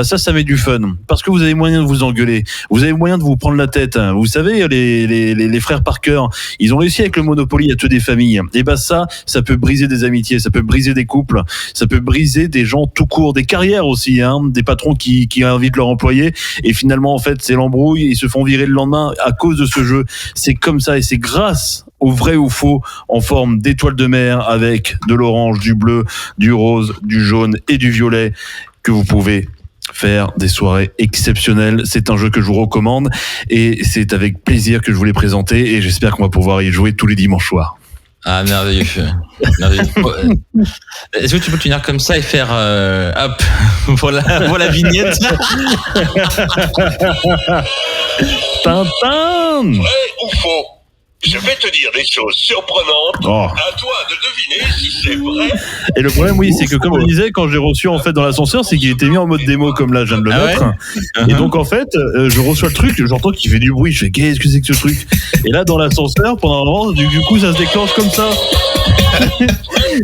ça met du fun parce que vous avez moyen de vous engueuler, vous avez moyen de vous prendre la tête. Hein. Vous savez les frères Parker. Ils ont réussi avec le Monopoly à tuer des familles. Et ça peut briser des amitiés, ça peut briser des couples, ça peut briser des gens tout court, des carrières aussi, hein, des patrons qui invitent leurs employés et finalement en fait c'est l'embrouille, ils se font virer le lendemain à cause de ce jeu. C'est comme ça et c'est grâce au vrai ou faux en forme d'étoile de mer avec de l'orange, du bleu, du rose, du jaune et du violet que vous pouvez faire des soirées exceptionnelles. C'est un jeu que je vous recommande et c'est avec plaisir que je vous l'ai présenté et j'espère qu'on va pouvoir y jouer tous les dimanches soirs. Ah, merveilleux. Merveilleux. Est-ce que tu peux tenir comme ça et faire hop pour la vignette? Tintin! Vrai ou faux? Je vais te dire des choses surprenantes. Oh. À toi de deviner si c'est vrai. Et le problème, oui, c'est que comme je disais, quand j'ai reçu en fait dans l'ascenseur, c'est qu'il était mis en mode démo comme là, je viens de le Ah mettre. ouais. Et donc en fait, je reçois le truc, j'entends qu'il fait du bruit, je fais qu'est-ce que c'est que ce truc? Et là, dans l'ascenseur, pendant un moment, du coup, ça se déclenche comme ça.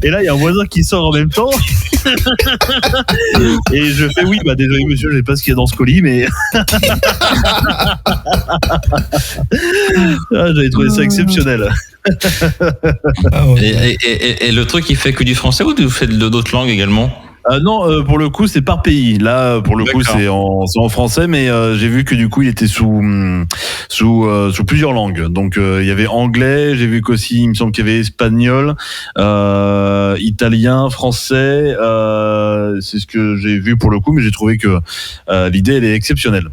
Et là, il y a un voisin qui sort en même temps. Et je fais oui, désolé monsieur, je sais pas ce qu'il y a dans ce colis, mais j'avais trouvé ça exceptionnel. Et le truc, il fait que du français ou vous faites d'autres langues également? Non, pour le coup, c'est par pays. Là, pour le coup, c'est en français, mais j'ai vu que du coup, il était sous plusieurs langues. Donc, il y avait anglais. J'ai vu qu'aussi, il me semble qu'il y avait espagnol, italien, français. C'est ce que j'ai vu pour le coup, mais j'ai trouvé que l'idée, elle est exceptionnelle.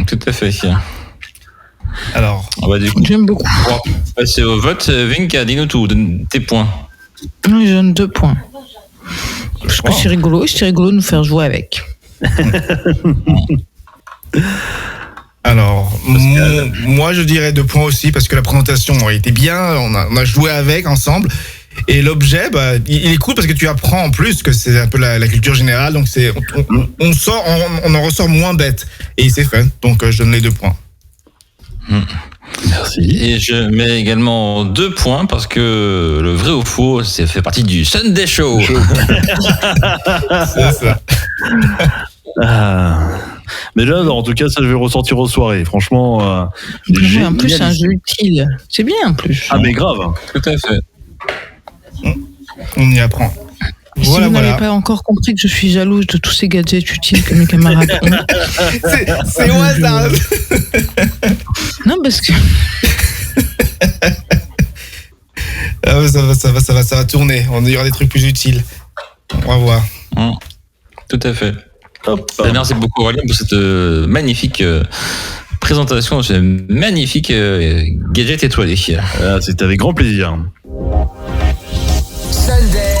Tout à fait. Alors, du coup, J'aime beaucoup. on va passer au vote. Vinka, dis-nous tout, donne tes points. Oui, je donne 2 points. Parce que c'est rigolo de nous faire jouer avec. Alors, moi je dirais 2 points aussi parce que la présentation était bien, on a joué avec ensemble. Et l'objet, il est cool parce que tu apprends en plus que c'est un peu la culture générale, donc on en ressort moins bête. Et c'est fun, donc je donne les 2 points. Merci. Et je mets également 2 points parce que le vrai ou faux, c'est fait partie du Sunday Show. C'est ça. Mais là, en tout cas, ça, je vais le ressortir aux soirées. Franchement, En plus, c'est un jeu utile. C'est bien en plus. Ah, mais grave. Tout à fait. On y apprend. Si vous n'avez pas encore compris que je suis jalouse de tous ces gadgets utiles que mes camarades ont. C'est au hasard. Non, parce que. Ça va tourner. On y aura des trucs plus utiles. On va voir. Tout à fait. Merci beaucoup Aurélien pour cette magnifique présentation, ce magnifique gadget étoilé. C'était avec grand plaisir. Sunday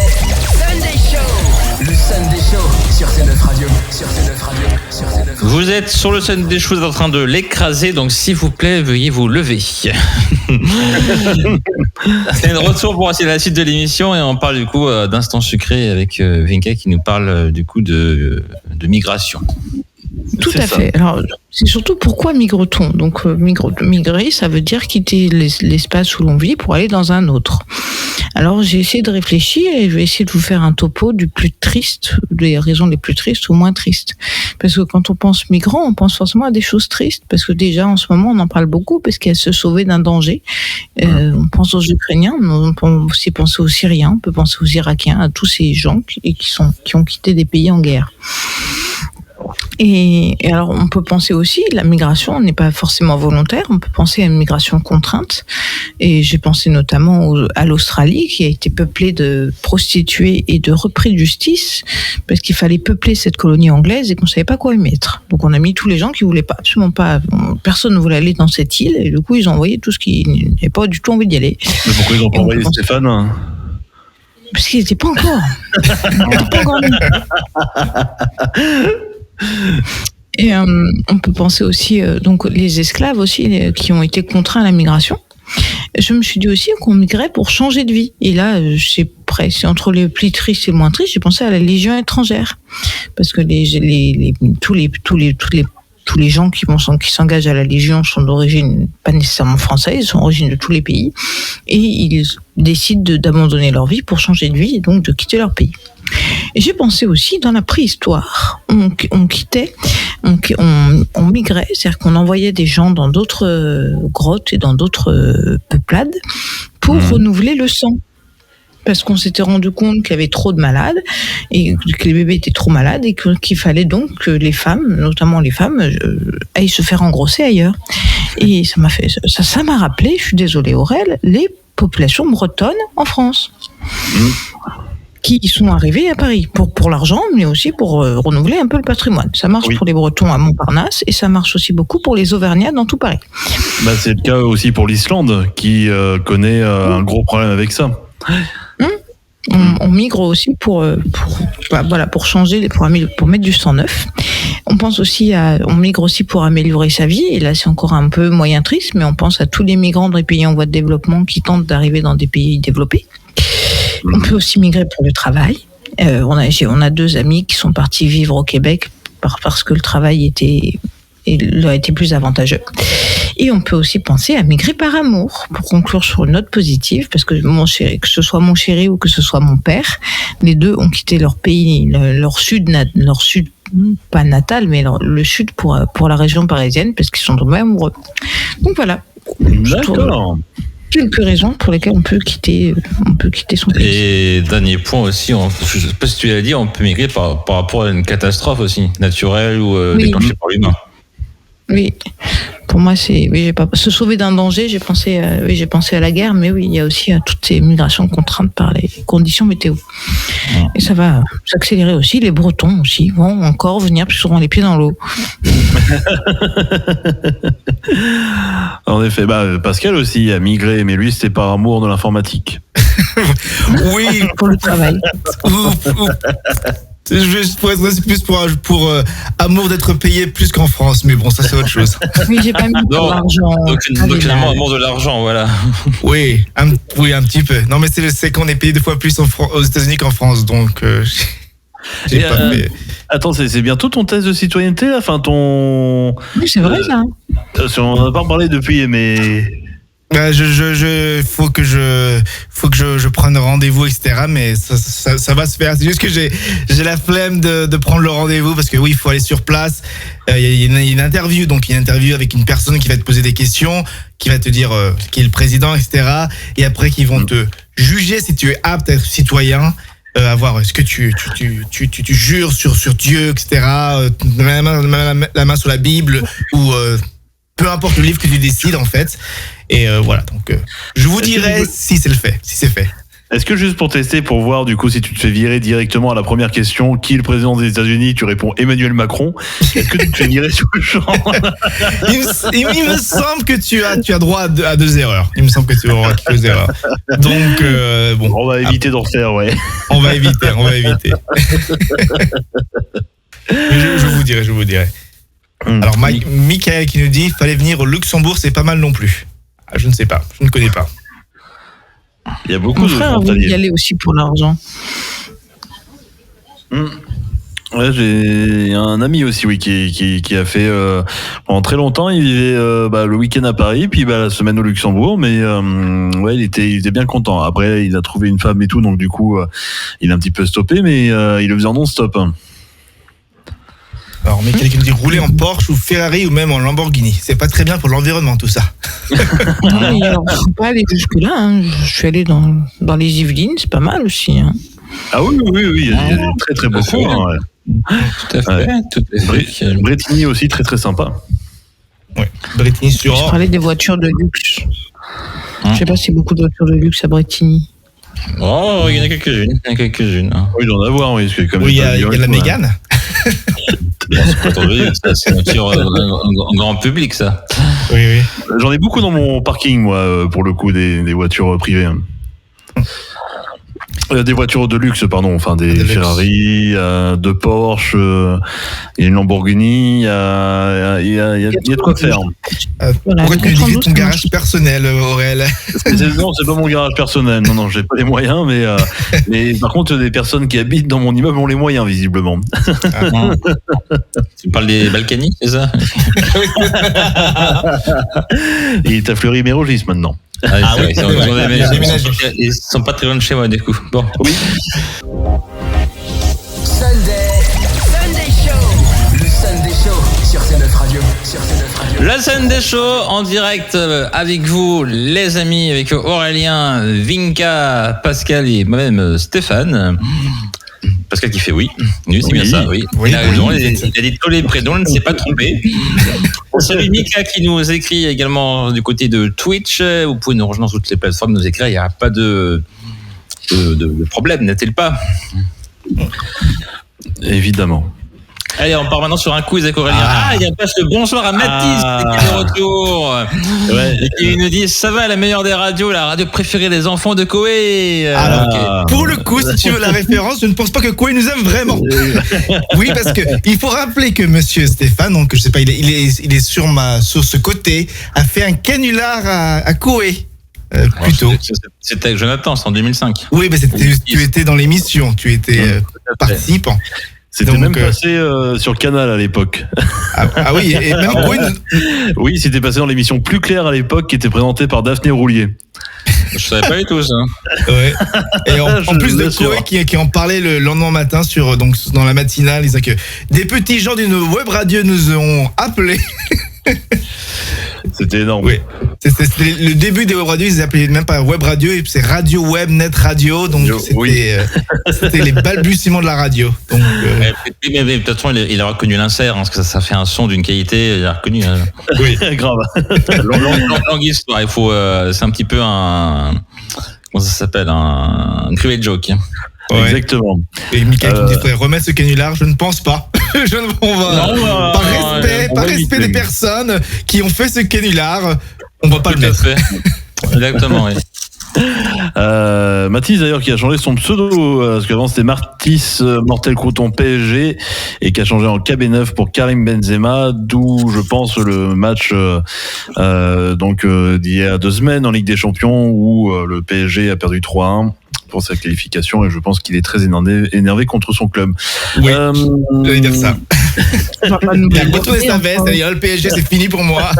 Show. Le Sunday Show sur C9 Radio. Vous êtes sur le Sunday Show, vous êtes en train de l'écraser, donc s'il vous plaît, veuillez vous lever. C'est de retour pour essayer la suite de l'émission et on parle du coup d'instant sucré avec Vinka qui nous parle du coup de migration. Tout à fait. Alors, c'est surtout pourquoi migre-t-on ? Donc, migrer, ça veut dire quitter l'espace où l'on vit pour aller dans un autre. Alors, j'ai essayé de réfléchir et je vais essayer de vous faire un topo du plus triste, des raisons les plus tristes ou moins tristes. Parce que quand on pense migrant, on pense forcément à des choses tristes. Parce que déjà, en ce moment, on en parle beaucoup parce qu'il y a se sauver d'un danger. On pense aux Ukrainiens, on peut aussi penser aux Syriens, on peut penser aux Irakiens, à tous ces gens qui ont quitté des pays en guerre. Et alors, on peut penser aussi, la migration n'est pas forcément volontaire, on peut penser à une migration contrainte. Et j'ai pensé notamment à l'Australie, qui a été peuplée de prostituées et de repris de justice, parce qu'il fallait peupler cette colonie anglaise et qu'on ne savait pas quoi y mettre. Donc on a mis tous les gens qui ne voulaient pas, absolument pas, personne ne voulait aller dans cette île, et du coup ils ont envoyé tout ce qui n'avait pas du tout envie d'y aller. Mais pourquoi ils n'ont pas envoyé Stéphane ? Parce qu'il n'était pas encore. Et on peut penser aussi donc les esclaves aussi qui ont été contraints à la migration. Je me suis dit aussi qu'on migrait pour changer de vie. Et là, c'est entre les plus tristes et les moins tristes, j'ai pensé à la Légion étrangère, parce que tous les gens qui s'engagent à la Légion sont d'origine pas nécessairement française, ils sont d'origine de tous les pays, et ils décident d'abandonner leur vie pour changer de vie et donc de quitter leur pays. Et j'ai pensé aussi dans la préhistoire, on migrait, c'est-à-dire qu'on envoyait des gens dans d'autres grottes et dans d'autres peuplades pour renouveler le sang. Parce qu'on s'était rendu compte qu'il y avait trop de malades et que les bébés étaient trop malades et qu'il fallait donc que les femmes, notamment les femmes, aillent se faire engrosser ailleurs. Et ça m'a rappelé, je suis désolée Aurel, les populations bretonnes en France. Qui sont arrivés à Paris pour l'argent, mais aussi pour renouveler un peu le patrimoine. Ça marche pour les Bretons à Montparnasse et ça marche aussi beaucoup pour les Auvergnats dans tout Paris. C'est le cas aussi pour l'Islande qui connaît un gros problème avec ça. On migre aussi pour changer, pour mettre du sang neuf. On migre aussi pour améliorer sa vie, et là c'est encore un peu moyen triste, mais on pense à tous les migrants des pays en voie de développement qui tentent d'arriver dans des pays développés. On peut aussi migrer pour le travail. On a 2 amis qui sont partis vivre au Québec parce que le travail leur était plus avantageux. Et on peut aussi penser à migrer par amour, pour conclure sur une note positive, parce que mon chéri, que ce soit mon chéri ou que ce soit mon père, les deux ont quitté leur pays, leur sud, pas natal, mais le sud pour la région parisienne, parce qu'ils sont tombés amoureux. Donc voilà. D'accord. Quelques raisons pour lesquelles on peut quitter son pays. Et dernier point aussi, je sais pas si tu l'as dit, on peut migrer par rapport à une catastrophe aussi, naturelle ou déclenchée par l'humain. Oui, pour moi j'ai pas se sauver d'un danger. J'ai pensé à la guerre, mais oui, il y a aussi toutes ces migrations contraintes par les conditions météo. Et ça va s'accélérer aussi. Les Bretons aussi vont encore venir plus souvent les pieds dans l'eau. En effet, Pascal aussi a migré, mais lui c'était par amour de l'informatique. Oui, Pour le travail. Je pourrais être plus pour amour d'être payé plus qu'en France, mais bon, ça c'est autre chose. Oui, j'ai pas mis de l'argent. Donc finalement, amour de l'argent, voilà. Oui, un petit peu. Non, mais c'est qu'on est payé 2 fois plus aux États-Unis qu'en France, donc j'ai pas fait. Attends, c'est bientôt ton test de citoyenneté là, enfin ton. Oui, c'est vrai ça. On en a pas parlé depuis, mais. Faut que je prenne rendez-vous, etc. Mais ça va se faire. C'est juste que j'ai la flemme de prendre le rendez-vous parce que oui, il faut aller sur place. Il y a une interview, donc une interview avec une personne qui va te poser des questions, qui va te dire qui est le président, etc. Et après, qui vont te juger si tu es apte à être citoyen. À voir, est-ce que tu jures sur Dieu, etc. La main sur la Bible ou peu importe le livre que tu décides en fait. Et voilà, donc je vous dirai si c'est fait. Est-ce que juste pour tester, pour voir du coup si tu te fais virer directement à la première question, qui est le président des États-Unis, tu réponds Emmanuel Macron, est-ce que tu te fais virer sur le champ? il me semble que tu as droit à 2 erreurs. Il me semble que tu as droit à 2 erreurs. Donc bon, on va éviter d'en refaire, ouais. On va éviter. Mais je vous dirai. Alors Michael qui nous dit fallait venir au Luxembourg, c'est pas mal non plus. Ah, je ne sais pas, je ne connais pas. Il y a beaucoup Mon de frère voulait y aller aussi pour l'argent. Ouais, j'ai un ami aussi, oui, qui a fait pendant très longtemps. Il vivait le week-end à Paris, puis la semaine au Luxembourg, mais ouais, il était bien content. Après, il a trouvé une femme et tout, donc du coup, il a un petit peu stoppé, mais il le faisait en non-stop. Alors, mais quelqu'un me dit rouler en Porsche ou Ferrari ou même en Lamborghini. C'est pas très bien pour l'environnement, tout ça. Non, mais alors, faut pas aller jusque-là. Hein. Je suis allé dans les Yvelines, c'est pas mal aussi. Hein. Ah oui, il y a des très très beaux coins. Ouais. Tout à fait. Bretigny aussi, très très sympa. Ouais. Bretigny sur. Je parlais des voitures de luxe. Je sais pas s'il y a beaucoup de voitures de luxe à Bretigny. Oh, il y en a quelques-unes. Oui, il doit en avoir, oui. Oui, il y a la Mégane. C'est pas trop vieux, c'est un tir en grand public, ça. Oui. J'en ai beaucoup dans mon parking, moi, pour le coup, des voitures privées. Des voitures de luxe, pardon, enfin des Ferrari, de Porsche, il y a une Lamborghini, il y a de quoi faire. Pourquoi tu utilises ton garage personnel, Aurel? Non, c'est pas mon garage personnel. Non, j'ai pas les moyens, mais par contre, des personnes qui habitent dans mon immeuble ont les moyens, visiblement. Tu parles des Balkany, c'est ça? Et t'as Fleury-Mérogis maintenant. Ah oui, ils sont pas très loin de chez moi, du coup. Bon. Oui. Sunday Show. Le Sunday Show sur C9 Radio. Le Sunday Show en direct avec vous, les amis, avec Aurélien, Vinka, Pascal et moi-même Stéphane. Pascal qui fait oui. Oui, c'est bien ça, oui. Il a raison, il a dit tous les prénoms, il ne s'est pas trompé. On salue Mika qui nous écrit également du côté de Twitch. Vous pouvez nous rejoindre sur toutes les plateformes, nous écrire, il n'y a pas de problème, n'est-il pas? Évidemment. Allez, on part maintenant sur un quiz avec Aurélien. Il y a pas le bonsoir à Mathis qui est de retour. Ouais. Et qui nous dit ça va, la meilleure des radios, la radio préférée des enfants de Koé. Alors, pour le coup, si tu veux la référence, je ne pense pas que Koé nous aime vraiment. Oui, parce que il faut rappeler que Monsieur Stéphane, donc je sais pas, il est sur ce côté, a fait un canular à Koé. Plutôt. C'était avec Jonathan, c'est en 2005. Oui, mais tu étais dans l'émission, tu étais participant. C'était Donc, même passé sur Canal à l'époque. Ah oui, et même Gwyn, Oui, c'était passé dans l'émission Plus Claire à l'époque, qui était présentée par Daphné Roulier. Je savais pas du tout ça. ouais. Et en Je plus de l'assure. Koé qui en parlait le lendemain matin donc dans la matinale, il disait que des petits gens d'une web radio nous ont appelés. C'était énorme. Oui. C'était le début des web radios, ils appelaient même pas web radio, c'est radio web, net radio, donc c'était les balbutiements de la radio. Donc, Mais de toute façon, il a reconnu l'insert, parce que ça fait un son d'une qualité, il a reconnu. Oui, grave. Longue histoire, c'est un petit peu un. Comment ça s'appelle, un privé joke. ouais. Exactement. Et Mickaël qui me dit faudrait remettre ce canular, je ne pense pas. On va par respect des personnes qui ont fait ce canular, on va pas le Tout à mettre. fait. Exactement, oui. Mathis d'ailleurs qui a changé son pseudo parce qu'avant c'était Martis Mortel Crouton PSG et qui a changé en KB9 pour Karim Benzema, d'où je pense le match d'il y a 2 semaines en Ligue des Champions où le PSG a perdu 3-1 pour sa qualification et je pense qu'il est très énervé contre son club. Oui, je vais dire ça. On va pas nous Il a retourné sa encore. veste, il a dit, le PSG c'est fini pour moi.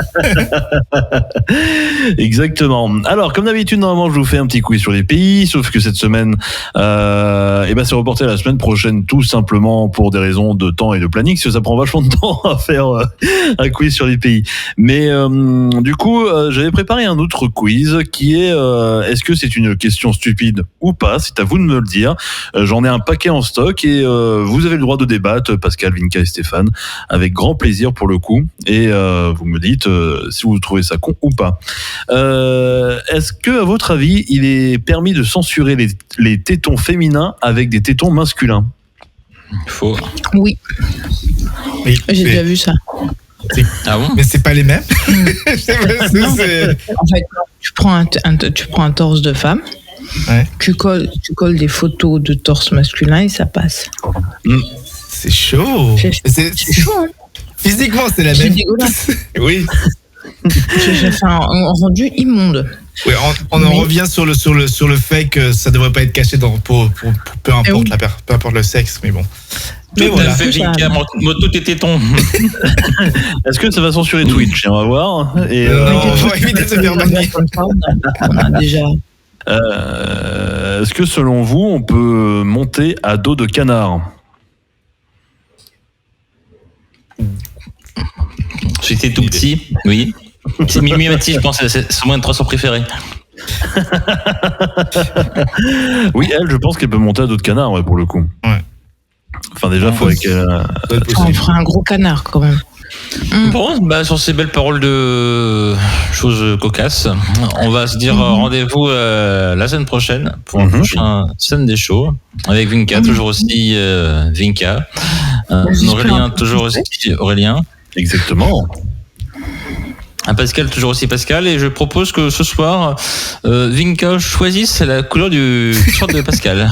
Exactement. Alors, comme d'habitude, normalement, je vous fais un petit quiz sur les pays, sauf que cette semaine, c'est reporté à la semaine prochaine, tout simplement pour des raisons de temps et de planning, parce que ça prend vachement de temps à faire un quiz sur les pays. Mais du coup, j'avais préparé un autre quiz qui est est-ce que c'est une question stupide ou pas? C'est à vous de me le dire. J'en ai un paquet en stock et vous avez le droit de débattre, Pascal, Vinka et Stéphane, avec grand plaisir pour le coup. Et vous me dites si vous trouvez ça con ou pas. Est-ce que, à votre avis, il est permis de censurer les tétons féminins avec des tétons masculins? Faux. Oui, Oui, j'ai déjà vu ça. Ah bon? mais c'est pas les mêmes. C'est- En fait, tu prends un torse de femme, Ouais. tu colles des photos de torse masculin et ça passe. C'est chaud. C'est chaud, hein. Physiquement, c'est la C'est même. dégueulasse. Oui. J'ai fait un rendu immonde. Oui, on en Oui. revient sur le fait que ça devrait pas être caché pour peu importe oui. peu importe le sexe, mais bon. Mais Tout à voilà. fait, Vinka, moto tes tétons. Est-ce que ça va censurer Twitch? On va voir. Et, On va éviter de se faire bannir. On a déjà. est-ce que, selon vous, on peut monter à dos de canard? J'étais tout petit, oui. C'est Mimi Mati, je pense, c'est son moins de 300 préféré. Oui, elle, je pense qu'elle peut monter à dos de canard, ouais, pour le coup. Ouais. Enfin, déjà, il faudrait qu'elle... On ferait un gros canard quand même. Bon, sur ces belles paroles de choses cocasses, on va se dire rendez-vous la semaine prochaine pour un prochain Sunday Show avec Vinka, toujours aussi Vinka, Aurélien, toujours aussi Aurélien, Exactement. un Pascal, toujours aussi Pascal, et je propose que ce soir, Vinka choisisse la couleur du t-shirt de Pascal.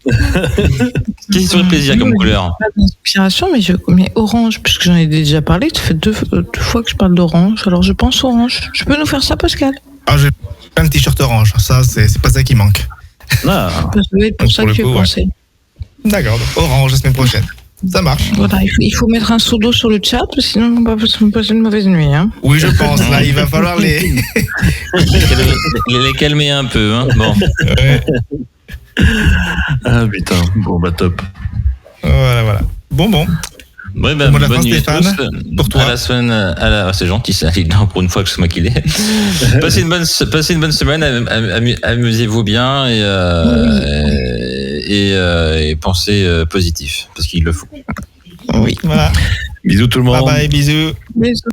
Qu'est-ce qui serait plaisir comme couleur? Pas d'inspiration, mais orange, puisque j'en ai déjà parlé. Ça fait deux fois que je parle d'orange, alors je pense orange. Je peux nous faire ça, Pascal? Alors, j'ai plein de t-shirts orange. Ça, c'est pas ça qui manque. Ah, Ça doit être pour ça Pour que le tu coup, as pensé. D'accord. donc Orange la semaine prochaine. Ça marche. Voilà, il faut mettre un seau d'eau sur le chat, sinon on va passer une mauvaise nuit. Hein. Oui, je pense. Là, il va falloir les. Les calmer un peu, hein. Bon. Ouais. ah putain, bon bah top. Voilà. Bon. Ouais, Bon, la bonne fin, nuit à Stéphane, tous. pour toi. À la semaine. C'est gentil, ça. Pour une fois que c'est moi qui l'ai. Passez une bonne semaine. Amusez-vous bien et pensez positif parce qu'il le faut. Oui. Voilà. Bisous tout le monde. Bye bye, bisous. Bisous.